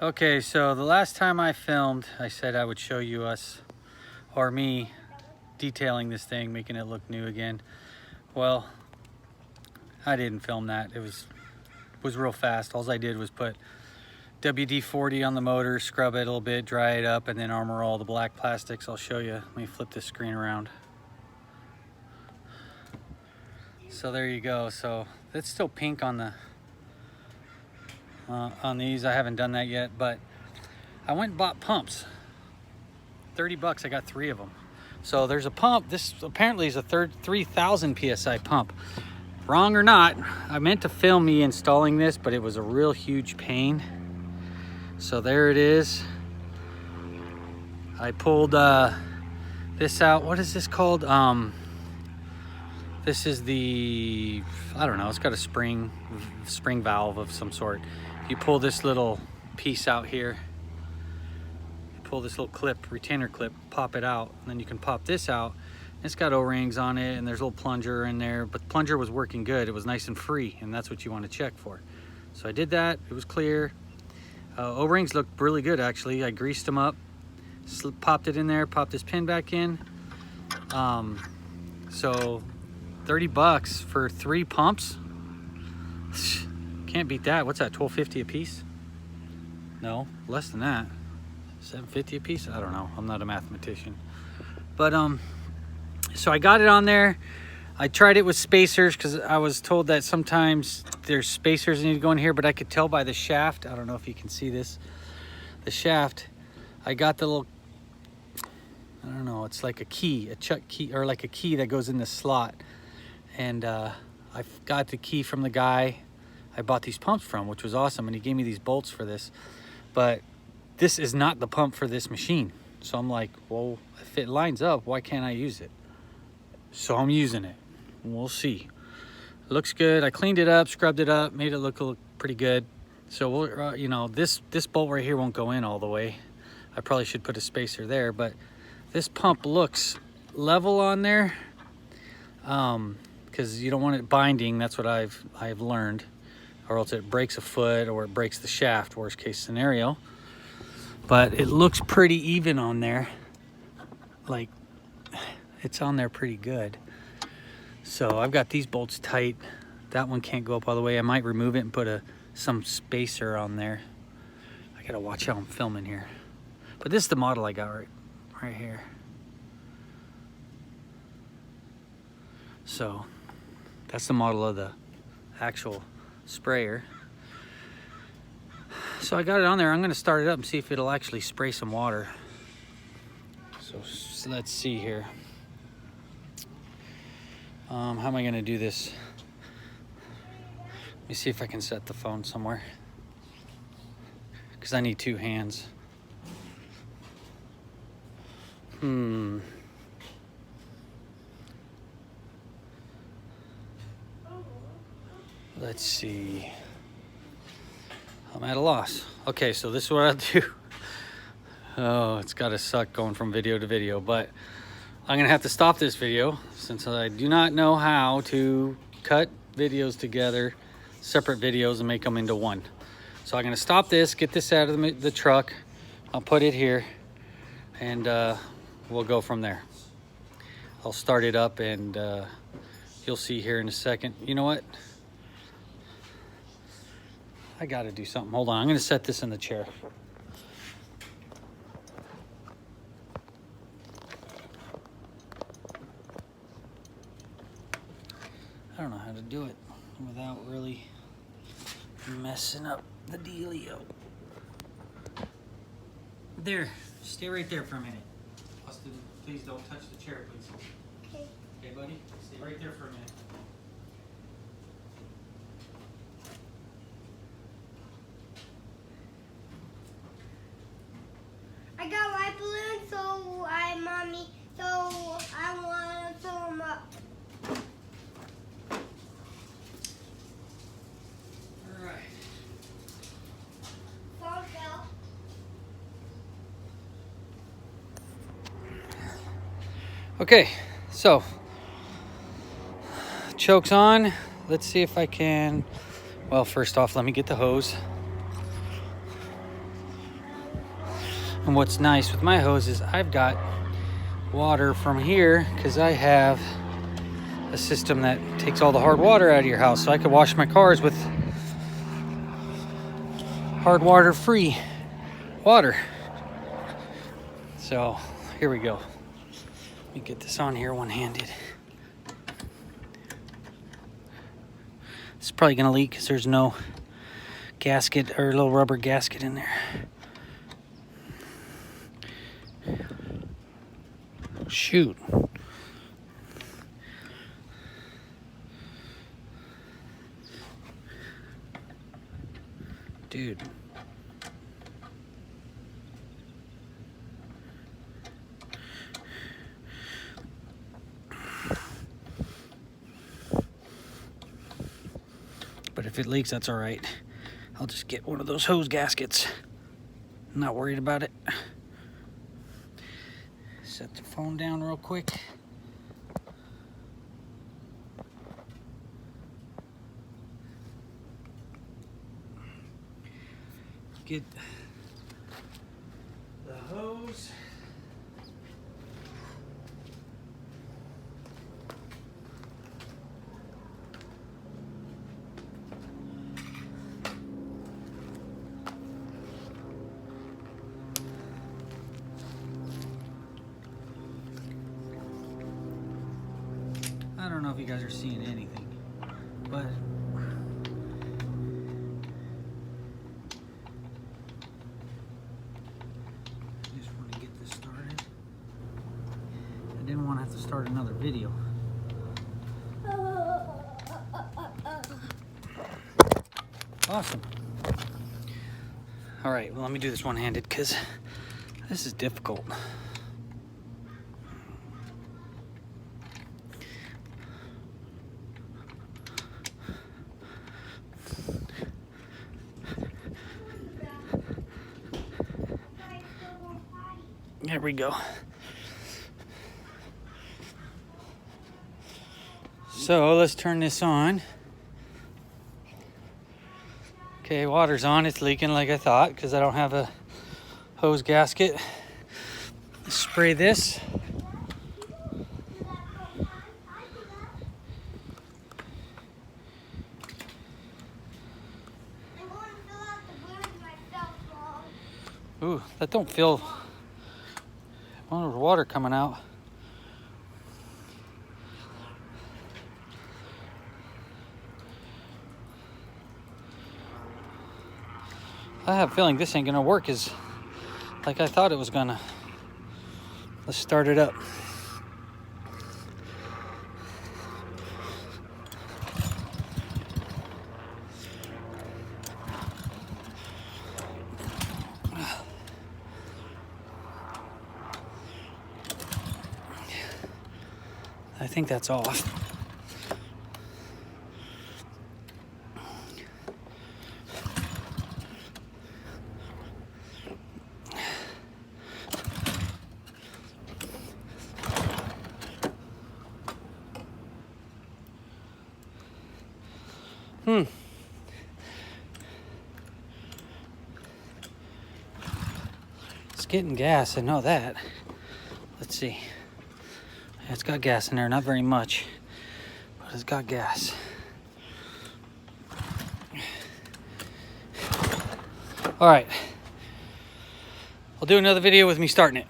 Okay, so the last time I filmed, I said I would show you us, or me, detailing this thing, making it look new again. Well, I didn't film that. It was real fast. All I did was put WD-40 on the motor, scrub it a little bit, dry it up, and then armor all the black plastics. I'll show you. Let me flip this screen around. So there you go. So it's still pink on the on these. I haven't done that yet, but I went and bought pumps. 30 bucks, I got 3 of them. So there's a pump. This apparently is a 3,000 PSI pump. Wrong or not, I meant to film me installing this, but it was a real huge pain. So there it is. I pulled this out. What is this called? This is the, I don't know, it's got a spring valve of some sort. You pull this little piece out here, you pull this little clip, retainer clip, pop it out, and then you can pop this out. It's got O-rings on it, and there's a little plunger in there, but the plunger was working good. It was nice and free, and that's what you want to check for. So I did that. It was clear. O-rings looked really good, actually. I greased them up, popped it in there, popped this pin back in. So 30 bucks for 3 pumps. Can't beat that. What's that, $12.50 a piece? No, less than that. $7.50 a piece? I don't know. I'm not a mathematician. But so I got it on there. I tried it with spacers because I was told that sometimes there's spacers that need to go in here, but I could tell by the shaft. I don't know if you can see this. The shaft, I got the little, I don't know, it's like a key, a chuck key, or like a key that goes in the slot. And I got the key from the guy I bought these pumps from, which was awesome. And he gave me these bolts for this. But this is not the pump for this machine. So I'm like, well, if it lines up, why can't I use it? So I'm using it. We'll see. It looks good. I cleaned it up, scrubbed it up, made it look pretty good. So we'll, you know, this bolt right here won't go in all the way. I probably should put a spacer there, but this pump looks level on there. Because you don't want it binding. That's what I've learned, or else it breaks a foot or it breaks the shaft, worst case scenario. But it looks pretty even on there. Like, it's on there pretty good. So I've got these bolts tight. That one can't go up all the way. I might remove it and put some spacer on there. I gotta watch how I'm filming here. But this is the model I got right here. So that's the model of the actual sprayer. So I got it on there. I'm gonna start it up and see if it'll actually spray some water. So let's see here. How am I gonna do this? Let me see if I can set the phone somewhere, because I need 2 hands. Let's see. I'm at a loss. Okay, so this is what I'll do. Oh, it's gotta suck going from video to video, but I'm gonna have to stop this video since I do not know how to cut videos together, separate videos, and make them into one. So I'm gonna stop this, get this out of the truck. I'll put it here, and we'll go from there. I'll start it up, and you'll see here in a second. You know what? I gotta do something. Hold on, I'm gonna set this in the chair. I don't know how to do it without really messing up the dealio. There, stay right there for a minute. Austin, please don't touch the chair, please. Okay. Okay, buddy? Stay right there for a minute. I got white balloons, so I want to fill them up. All right. Phone fell. Okay, so choke's on. Let's see if I can, well, first off, let me get the hose. And what's nice with my hose is I've got water from here because I have a system that takes all the hard water out of your house, so I could wash my cars with hard water free water. So here we go. Let me get this on here one-handed. It's probably gonna leak because there's no gasket or little rubber gasket in there. Shoot. Dude. But if it leaks, that's all right. I'll just get one of those hose gaskets. I'm not worried about it. Set the phone down real quick. Get the hose. I don't know if you guys are seeing anything, but I just want to get this started. I didn't want to have to start another video. Awesome. All right, well, let me do this one-handed because this is difficult. There we go. So let's turn this on. Okay, water's on. It's leaking like I thought because I don't have a hose gasket. Spray this. Ooh, that don't feel. Oh, there's water coming out. I have a feeling this ain't gonna work as like I thought it was gonna. Let's start it up. I think that's off. It's getting gas, I know that. Let's see. It's got gas in there, not very much, but it's got gas. All right. I'll do another video with me starting it.